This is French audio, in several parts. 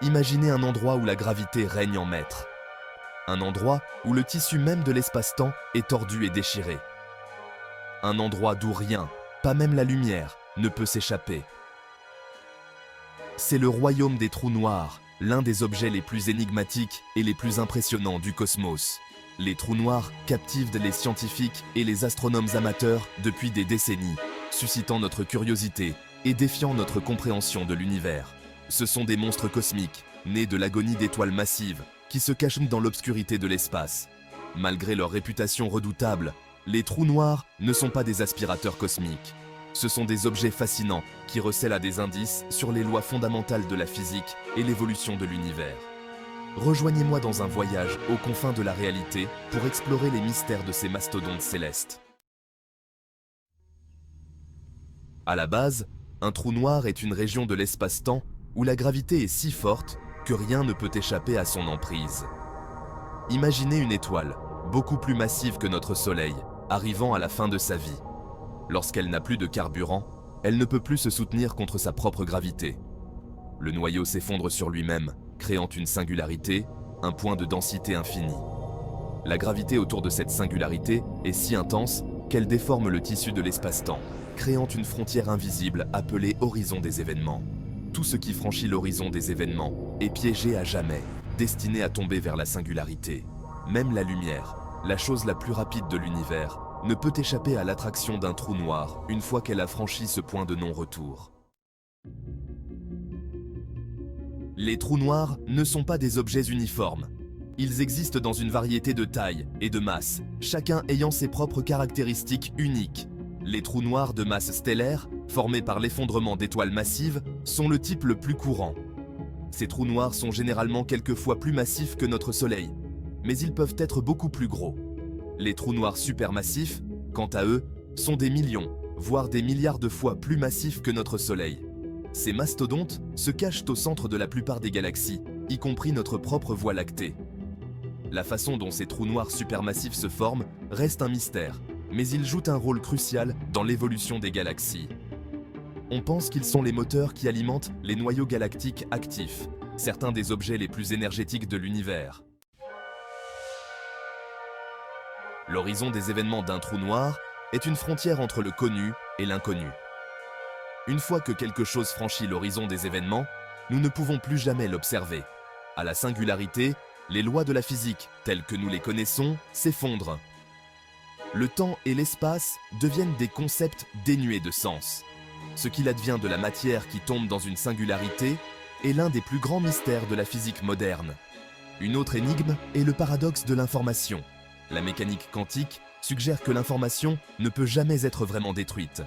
Imaginez un endroit où la gravité règne en maître. Un endroit où le tissu même de l'espace-temps est tordu et déchiré. Un endroit d'où rien, pas même la lumière, ne peut s'échapper. C'est le royaume des trous noirs, l'un des objets les plus énigmatiques et les plus impressionnants du cosmos. Les trous noirs captivent les scientifiques et les astronomes amateurs depuis des décennies, suscitant notre curiosité et défiant notre compréhension de l'univers. Ce sont des monstres cosmiques, nés de l'agonie d'étoiles massives, qui se cachent dans l'obscurité de l'espace. Malgré leur réputation redoutable, les trous noirs ne sont pas des aspirateurs cosmiques. Ce sont des objets fascinants qui recèlent à des indices sur les lois fondamentales de la physique et l'évolution de l'univers. Rejoignez-moi dans un voyage aux confins de la réalité pour explorer les mystères de ces mastodontes célestes. À la base, un trou noir est une région de l'espace-temps où la gravité est si forte que rien ne peut échapper à son emprise. Imaginez une étoile, beaucoup plus massive que notre Soleil, arrivant à la fin de sa vie. Lorsqu'elle n'a plus de carburant, elle ne peut plus se soutenir contre sa propre gravité. Le noyau s'effondre sur lui-même, créant une singularité, un point de densité infini. La gravité autour de cette singularité est si intense qu'elle déforme le tissu de l'espace-temps, créant une frontière invisible appelée horizon des événements. Tout ce qui franchit l'horizon des événements est piégé à jamais, destiné à tomber vers la singularité. Même la lumière, la chose la plus rapide de l'univers, ne peut échapper à l'attraction d'un trou noir une fois qu'elle a franchi ce point de non-retour. Les trous noirs ne sont pas des objets uniformes. Ils existent dans une variété de tailles et de masses, chacun ayant ses propres caractéristiques uniques. Les trous noirs de masse stellaire, formés par l'effondrement d'étoiles massives, sont le type le plus courant. Ces trous noirs sont généralement quelques fois plus massifs que notre Soleil, mais ils peuvent être beaucoup plus gros. Les trous noirs supermassifs, quant à eux, sont des millions, voire des milliards de fois plus massifs que notre Soleil. Ces mastodontes se cachent au centre de la plupart des galaxies, y compris notre propre Voie lactée. La façon dont ces trous noirs supermassifs se forment reste un mystère, mais ils jouent un rôle crucial dans l'évolution des galaxies. On pense qu'ils sont les moteurs qui alimentent les noyaux galactiques actifs, certains des objets les plus énergétiques de l'univers. L'horizon des événements d'un trou noir est une frontière entre le connu et l'inconnu. Une fois que quelque chose franchit l'horizon des événements, nous ne pouvons plus jamais l'observer. À la singularité, les lois de la physique, telles que nous les connaissons, s'effondrent. Le temps et l'espace deviennent des concepts dénués de sens. Ce qu'il advient de la matière qui tombe dans une singularité est l'un des plus grands mystères de la physique moderne. Une autre énigme est le paradoxe de l'information. La mécanique quantique suggère que l'information ne peut jamais être vraiment détruite.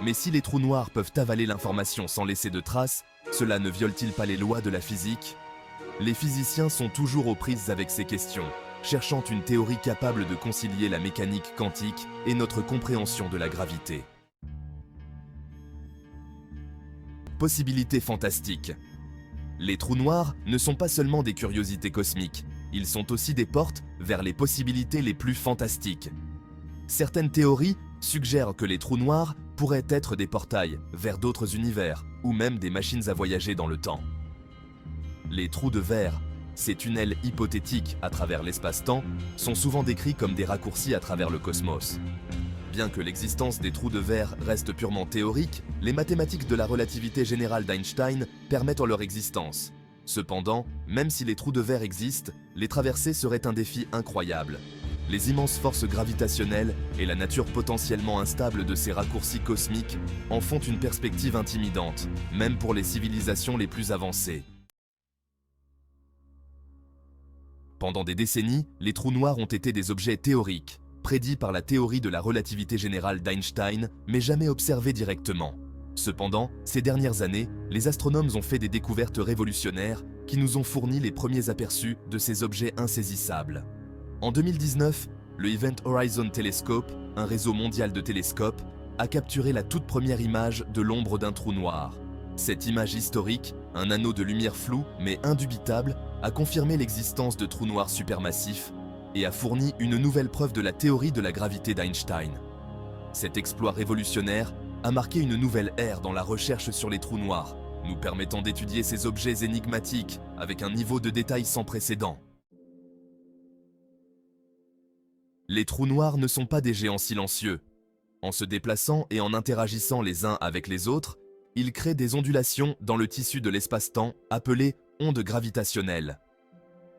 Mais si les trous noirs peuvent avaler l'information sans laisser de traces, cela ne viole-t-il pas les lois de la physique? Les physiciens sont toujours aux prises avec ces questions, cherchant une théorie capable de concilier la mécanique quantique et notre compréhension de la gravité. Possibilités fantastiques. Les trous noirs ne sont pas seulement des curiosités cosmiques, ils sont aussi des portes vers les possibilités les plus fantastiques. Certaines théories suggèrent que les trous noirs pourraient être des portails vers d'autres univers ou même des machines à voyager dans le temps. Les trous de verre, ces tunnels hypothétiques à travers l'espace-temps, sont souvent décrits comme des raccourcis à travers le cosmos. Bien que l'existence des trous de verre reste purement théorique, les mathématiques de la relativité générale d'Einstein permettent leur existence. Cependant, même si les trous de verre existent, les traverser serait un défi incroyable. Les immenses forces gravitationnelles et la nature potentiellement instable de ces raccourcis cosmiques en font une perspective intimidante, même pour les civilisations les plus avancées. Pendant des décennies, les trous noirs ont été des objets théoriques, prédits par la théorie de la relativité générale d'Einstein, mais jamais observés directement. Cependant, ces dernières années, les astronomes ont fait des découvertes révolutionnaires qui nous ont fourni les premiers aperçus de ces objets insaisissables. En 2019, le Event Horizon Telescope, un réseau mondial de télescopes, a capturé la toute première image de l'ombre d'un trou noir. Cette image historique, un anneau de lumière flou mais indubitable, a confirmé l'existence de trous noirs supermassifs et a fourni une nouvelle preuve de la théorie de la gravité d'Einstein. Cet exploit révolutionnaire a marqué une nouvelle ère dans la recherche sur les trous noirs, nous permettant d'étudier ces objets énigmatiques avec un niveau de détail sans précédent. Les trous noirs ne sont pas des géants silencieux. En se déplaçant et en interagissant les uns avec les autres, ils créent des ondulations dans le tissu de l'espace-temps appelées ondes gravitationnelles.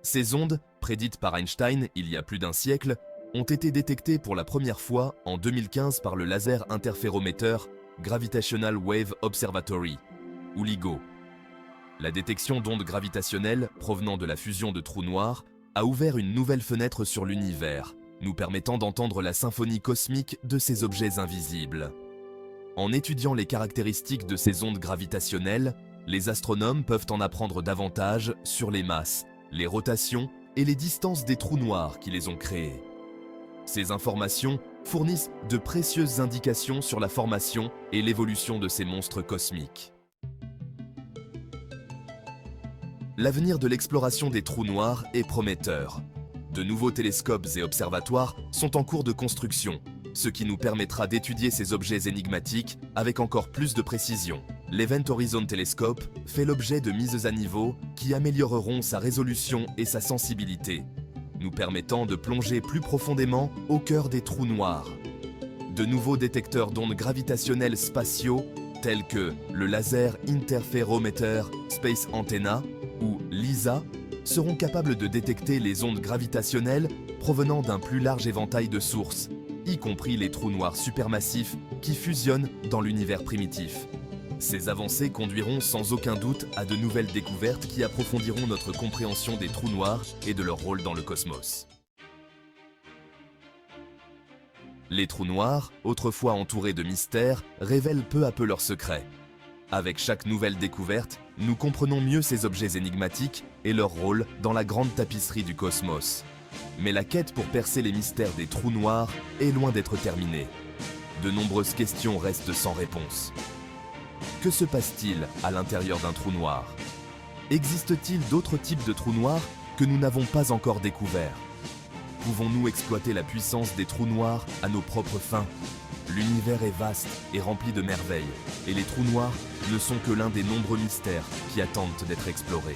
Ces ondes, prédites par Einstein il y a plus d'un siècle, ont été détectées pour la première fois en 2015 par le laser interférométeur Gravitational Wave Observatory, ou LIGO. La détection d'ondes gravitationnelles provenant de la fusion de trous noirs a ouvert une nouvelle fenêtre sur l'univers, nous permettant d'entendre la symphonie cosmique de ces objets invisibles. En étudiant les caractéristiques de ces ondes gravitationnelles, les astronomes peuvent en apprendre davantage sur les masses, les rotations et les distances des trous noirs qui les ont créés. Ces informations fournissent de précieuses indications sur la formation et l'évolution de ces monstres cosmiques. L'avenir de l'exploration des trous noirs est prometteur. De nouveaux télescopes et observatoires sont en cours de construction, ce qui nous permettra d'étudier ces objets énigmatiques avec encore plus de précision. L'Event Horizon Telescope fait l'objet de mises à niveau qui amélioreront sa résolution et sa sensibilité, nous permettant de plonger plus profondément au cœur des trous noirs. De nouveaux détecteurs d'ondes gravitationnelles spatiaux, tels que le Laser Interferometer Space Antenna ou LISA, seront capables de détecter les ondes gravitationnelles provenant d'un plus large éventail de sources, y compris les trous noirs supermassifs qui fusionnent dans l'univers primitif. Ces avancées conduiront sans aucun doute à de nouvelles découvertes qui approfondiront notre compréhension des trous noirs et de leur rôle dans le cosmos. Les trous noirs, autrefois entourés de mystères, révèlent peu à peu leurs secrets. Avec chaque nouvelle découverte, nous comprenons mieux ces objets énigmatiques et leur rôle dans la grande tapisserie du cosmos. Mais la quête pour percer les mystères des trous noirs est loin d'être terminée. De nombreuses questions restent sans réponse. Que se passe-t-il à l'intérieur d'un trou noir? Existe-t-il d'autres types de trous noirs que nous n'avons pas encore découverts? Pouvons-nous exploiter la puissance des trous noirs à nos propres fins? L'univers est vaste et rempli de merveilles, et les trous noirs ne sont que l'un des nombreux mystères qui attendent d'être explorés.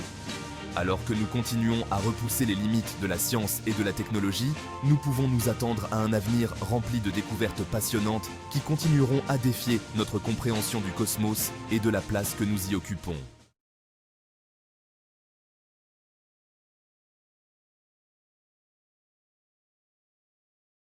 Alors que nous continuons à repousser les limites de la science et de la technologie, nous pouvons nous attendre à un avenir rempli de découvertes passionnantes qui continueront à défier notre compréhension du cosmos et de la place que nous y occupons.